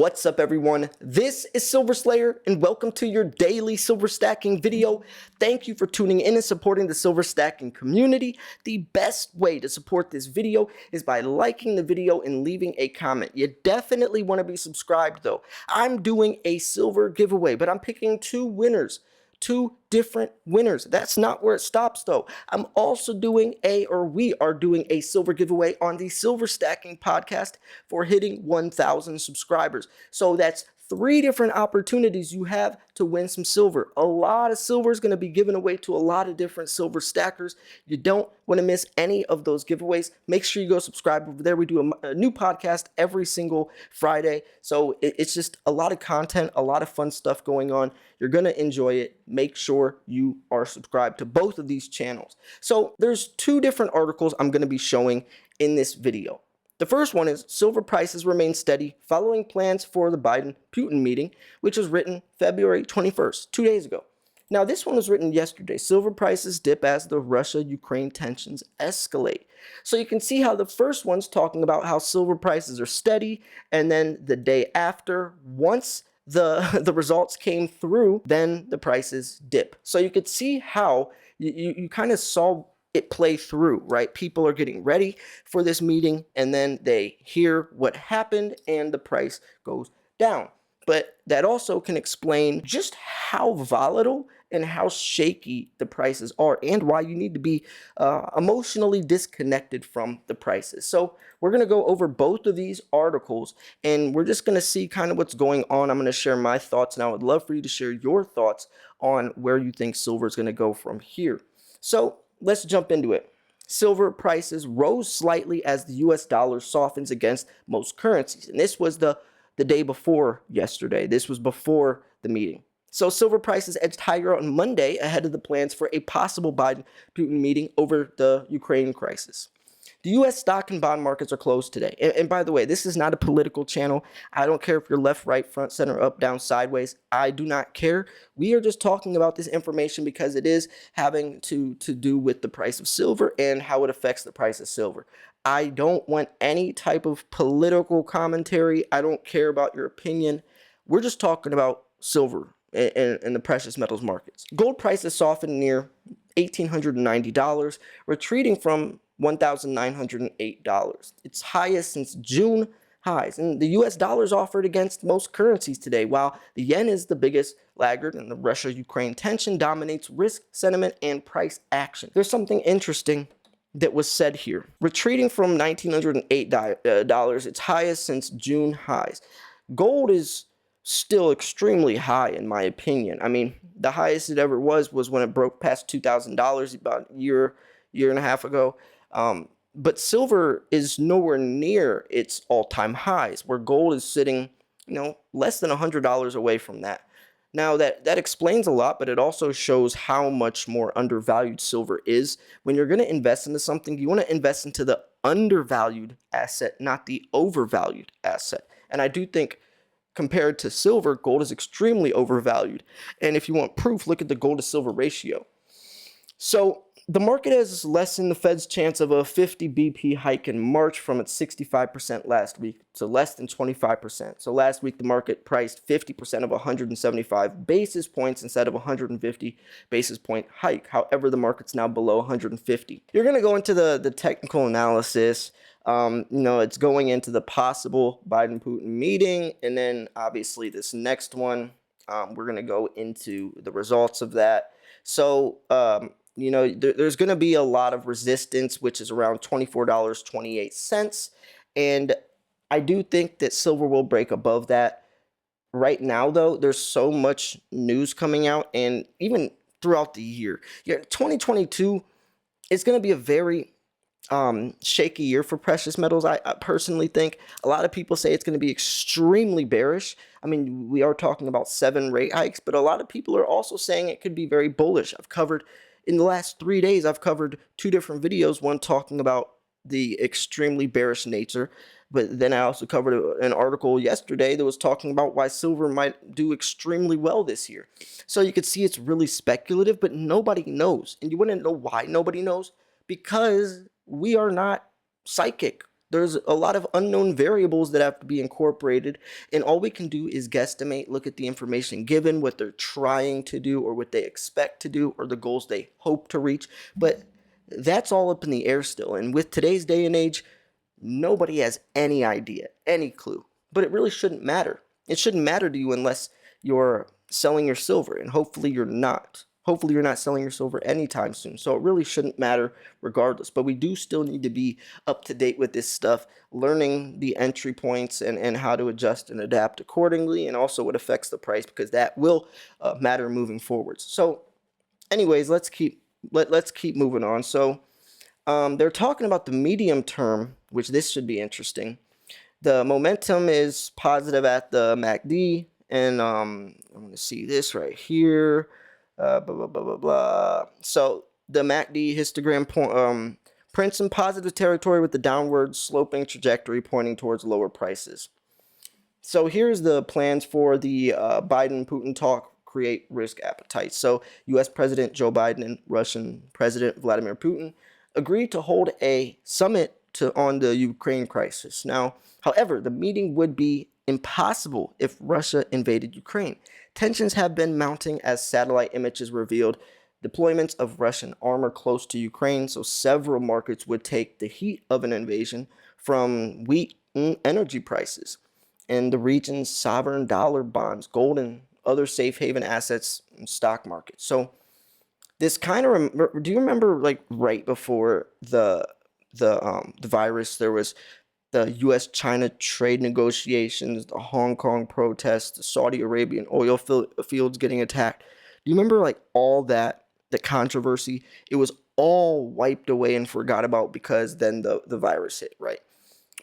What's up, everyone? This is Silver Slayer, and welcome to your daily silver stacking video. Thank you for tuning in and supporting the silver stacking community. The best way to support this video is by liking the video and leaving a comment. You definitely want to be subscribed, though. I'm doing a silver giveaway, but I'm picking two winners. Two different winners. That's not where it stops, though. We are doing a silver giveaway on the Silver Stacking podcast for hitting 1,000 subscribers. So that's 3 different opportunities you have to win some silver. A lot of silver is going to be given away to a lot of different silver stackers. You don't want to miss any of those giveaways. Make sure you go subscribe over there. We do a new podcast every single Friday. So it's just a lot of content, a lot of fun stuff going on. You're going to enjoy it. Make sure you are subscribed to both of these channels. So there's 2 different articles I'm going to be showing in this video. The first one is silver prices remain steady following plans for the Biden-Putin meeting, which was written February 21st, 2 days ago. Now, this one was written yesterday. Silver prices dip as the Russia-Ukraine tensions escalate. So you can see how the first one's talking about how silver prices are steady, and then the day after, once the results came through, then the prices dip. So you could see how you kind of saw it play through, right? People are getting ready for this meeting, and then they hear what happened and the price goes down. But that also can explain just how volatile and how shaky the prices are, and why you need to be emotionally disconnected from the prices. So we're going to go over both of these articles, and we're just going to see kind of what's going on. I'm going to share my thoughts, and I would love for you to share your thoughts on where you think silver is going to go from here. So let's jump into it. Silver prices rose slightly as the US dollar softens against most currencies. And this was the day before yesterday. This was before the meeting. So silver prices edged higher on Monday ahead of the plans for a possible Biden-Putin meeting over the Ukraine crisis. The U.S. stock and bond markets are closed today. And by the way, this is not a political channel. I don't care if you're left, right, front, center, up, down, sideways. I do not care. We are just talking about this information because it is having to do with the price of silver and how it affects the price of silver. I don't want any type of political commentary. I don't care about your opinion. We're just talking about silver and the precious metals markets. Gold prices softened near $1,890, retreating from $1,908. Its highest since June highs. And the US dollar is offered against most currencies today, while the yen is the biggest laggard and the Russia-Ukraine tension dominates risk, sentiment, and price action. There's something interesting that was said here. Retreating from $1,908, its highest since June highs. Gold is still extremely high, in my opinion. I mean, the highest it ever was when it broke past $2,000 about a year and a half ago. But silver is nowhere near its all-time highs, where gold is sitting, less than $100 away from that. Now, that explains a lot, but it also shows how much more undervalued silver is. When you're going to invest into something, you want to invest into the undervalued asset, not the overvalued asset. And I do think, compared to silver, gold is extremely overvalued. And if you want proof, look at the gold to silver ratio. So the market has lessened the Fed's chance of a 50 BP hike in March from its 65% last week to less than 25%. So last week, the market priced 50% of 175 basis points instead of 150 basis point hike. However, the market's now below 150. You're going to go into the technical analysis. It's going into the possible Biden-Putin meeting, and then obviously this next one, we're going to go into the results of that. So, there's going to be a lot of resistance, which is around $24.28. And I do think that silver will break above that. Right now, though, there's so much news coming out, and even throughout the year. 2022 is going to be a very shaky year for precious metals. I personally think a lot of people say it's going to be extremely bearish. I mean, we are talking about 7 rate hikes, but a lot of people are also saying it could be very bullish. In the last 3 days, I've covered 2 different videos, one talking about the extremely bearish nature, but then I also covered an article yesterday that was talking about why silver might do extremely well this year. So you could see it's really speculative, but nobody knows. And you want to know why nobody knows? Because we are not psychic. There's a lot of unknown variables that have to be incorporated, and all we can do is guesstimate, look at the information given, what they're trying to do or what they expect to do or the goals they hope to reach. But that's all up in the air still. And with today's day and age, nobody has any idea, any clue. But it really shouldn't matter. It shouldn't matter to you unless you're selling your silver, and hopefully you're not. Hopefully you're not selling your silver anytime soon. So it really shouldn't matter regardless. But we do still need to be up to date with this stuff, learning the entry points and how to adjust and adapt accordingly, and also what affects the price, because that will matter moving forwards. So anyways, let's keep moving on. So they're talking about the medium term, which this should be interesting. The momentum is positive at the MACD, and I'm going to see this right here. Blah, blah, blah, blah, blah. So the MACD histogram prints in positive territory with the downward sloping trajectory pointing towards lower prices. So here's the plans for the Biden-Putin talk create risk appetite. So U.S. President Joe Biden and Russian President Vladimir Putin agreed to hold a summit on the Ukraine crisis. Now, however, the meeting would be impossible if Russia invaded Ukraine. Tensions have been mounting as satellite images revealed deployments of Russian armor close to Ukraine, so several markets would take the heat of an invasion, from wheat and energy prices and the region's sovereign dollar bonds, gold, and other safe haven assets and stock market. So this kind of do you remember, like, right before the virus, there was the U.S.-China trade negotiations, the Hong Kong protests, the Saudi Arabian oil fields getting attacked. Do you remember, like, all that, the controversy? It was all wiped away and forgot about because then the virus hit, right?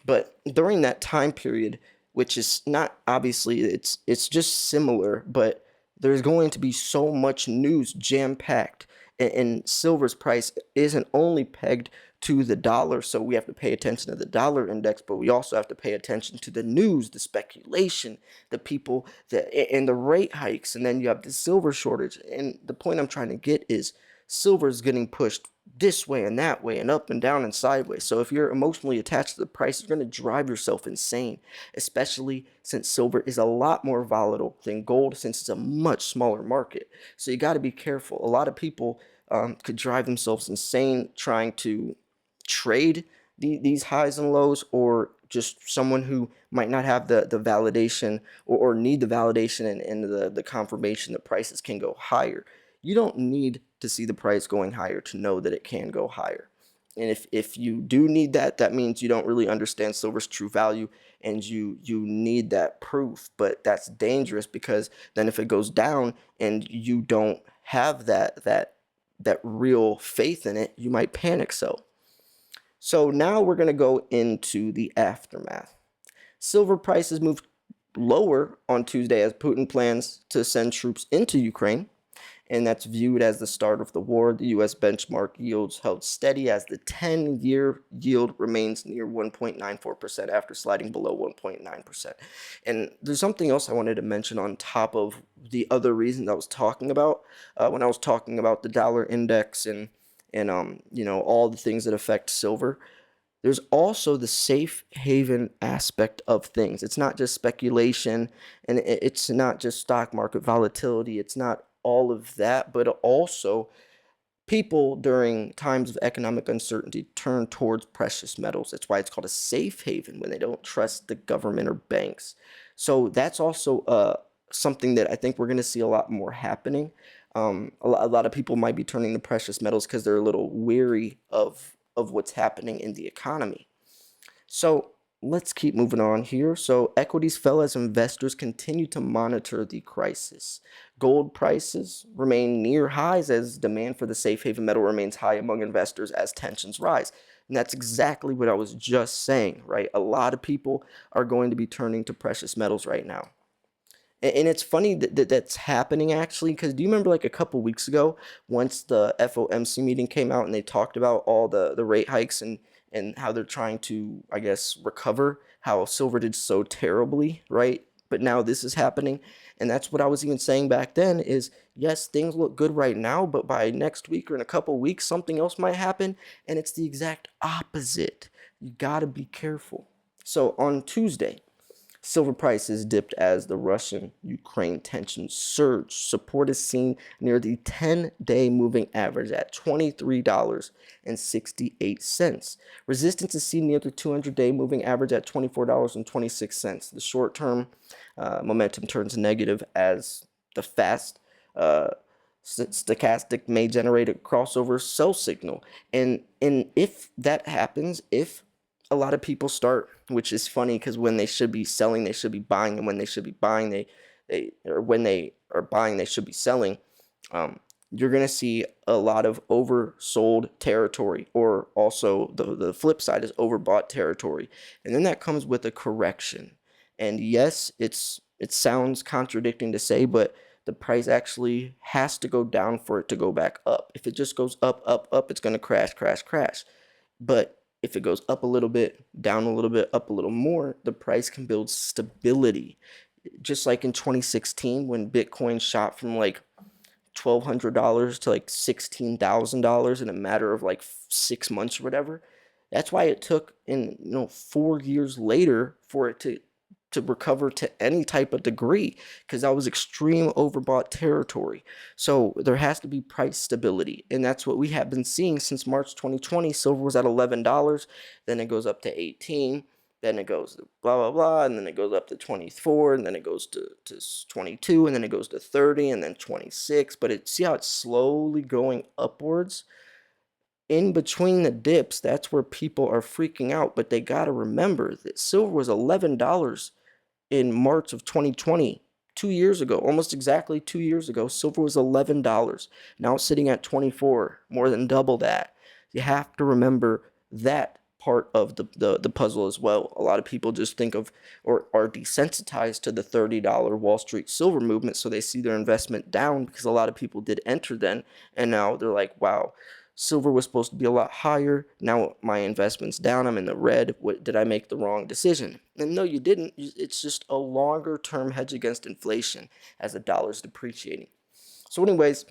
But during that time period, which is not, obviously, it's just similar, but there's going to be so much news jam-packed, and silver's price isn't only pegged to the dollar, so we have to pay attention to the dollar index, but we also have to pay attention to the news, the speculation, the people, and the rate hikes, and then you have the silver shortage. And the point I'm trying to get is silver is getting pushed this way and that way and up and down and sideways. So if you're emotionally attached to the price, you're going to drive yourself insane, especially since silver is a lot more volatile than gold, since it's a much smaller market. So you got to be careful. A lot of people could drive themselves insane trying to trade these highs and lows, or just someone who might not have the validation or need the validation and the confirmation that prices can go higher. You don't need to see the price going higher to know that it can go higher. And if you do need that, that means you don't really understand silver's true value, and you need that proof. But that's dangerous, because then if it goes down and you don't have that real faith in it, you might panic sell. So now we're going to go into the aftermath. Silver prices moved lower on Tuesday as Putin plans to send troops into Ukraine, and that's viewed as the start of the war. The U.S. benchmark yields held steady as the 10-year yield remains near 1.94% after sliding below 1.9%. And there's something else I wanted to mention on top of the other reasons I was talking about when I was talking about the dollar index and all the things that affect silver. There's also the safe haven aspect of things. It's not just speculation, and it's not just stock market volatility. It's not all of that, but also people during times of economic uncertainty turn towards precious metals. That's why it's called a safe haven, when they don't trust the government or banks. So that's also something that I think we're going to see a lot more happening. A lot of people might be turning to precious metals because they're a little weary of what's happening in the economy. So let's keep moving on here. So equities fell as investors continue to monitor the crisis. Gold prices remain near highs as demand for the safe haven metal remains high among investors as tensions rise. And that's exactly what I was just saying, right? A lot of people are going to be turning to precious metals right now. And it's funny that that's happening, actually, because do you remember, like, a couple weeks ago, once the FOMC meeting came out and they talked about all the rate hikes and how they're trying to, I guess, recover, how silver did so terribly, right? But now this is happening, and that's what I was even saying back then is, yes, things look good right now, but by next week or in a couple weeks, something else might happen, and it's the exact opposite. You gotta be careful. So on Tuesday, silver prices dipped as the Russian-Ukraine tensions surged. Support is seen near the 10-day moving average at $23.68. Resistance is seen near the 200-day moving average at $24.26. The short-term momentum turns negative as the fast stochastic may generate a crossover sell signal. And if that happens, if a lot of people start, which is funny because when they should be selling, they should be buying, and when they should be buying, when they are buying, they should be selling. You're gonna see a lot of oversold territory, or also the flip side is overbought territory, and then that comes with a correction. And yes, it sounds contradicting to say, but the price actually has to go down for it to go back up. If it just goes up, up, up, it's gonna crash, crash, crash. But if it goes up a little bit, down a little bit, up a little more, the price can build stability. Just like in 2016 when Bitcoin shot from like $1,200 to like $16,000 in a matter of like 6 months or whatever. That's why it took 4 years later for it to recover to any type of degree, because that was extreme overbought territory. So there has to be price stability, and that's what we have been seeing since March 2020. Silver was at $11, then it goes up to 18, then it goes to blah blah blah, and then it goes up to 24, and then it goes to 22, and then it goes to 30, and then 26. But see how it's slowly going upwards. In between the dips, that's where people are freaking out. But they got to remember that silver was $11 in March of 2020, 2 years ago, almost exactly 2 years ago. Silver was $11. Now it's sitting at 24, more than double that. You have to remember that part of the puzzle as well. A lot of people just think of or are desensitized to the $30 Wall Street silver movement, so they see their investment down because a lot of people did enter then, and now they're like, wow, silver was supposed to be a lot higher. Now my investment's down. I'm in the red. What, did I make the wrong decision? And no, you didn't. It's just a longer term hedge against inflation as the dollar's depreciating. So anyways,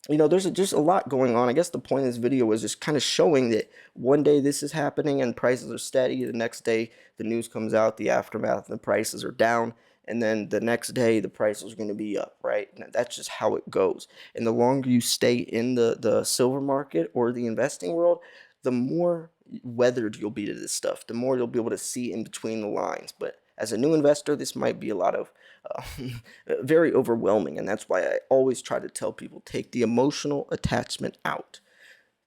there's just a lot going on. I guess the point of this video was just kind of showing that one day this is happening and prices are steady. The next day the news comes out, the aftermath, and the prices are down. And then the next day the prices are going to be up, right? And that's just how it goes. And the longer you stay in the silver market or the investing world, the more weathered you'll be to this stuff, the more you'll be able to see in between the lines. But as a new investor, this might be a lot of very overwhelming, and that's why I always try to tell people, take the emotional attachment out.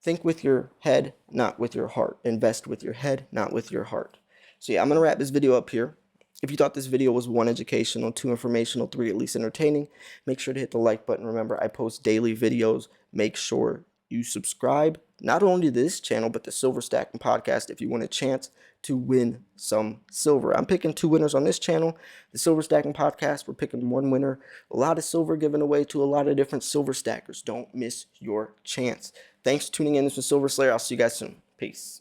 Think with your head, not with your heart. Invest with your head, not with your heart. So yeah, I'm gonna wrap this video up here. If you thought this video was 1, educational, 2, informational, 3, at least entertaining, make sure to hit the like button. Remember, I post daily videos. Make sure you subscribe, not only to this channel, but the Silver Stacking Podcast if you want a chance to win some silver. I'm picking 2 winners on this channel. The Silver Stacking Podcast, we're picking 1 winner. A lot of silver given away to a lot of different silver stackers. Don't miss your chance. Thanks for tuning in. This was Silver Slayer. I'll see you guys soon. Peace.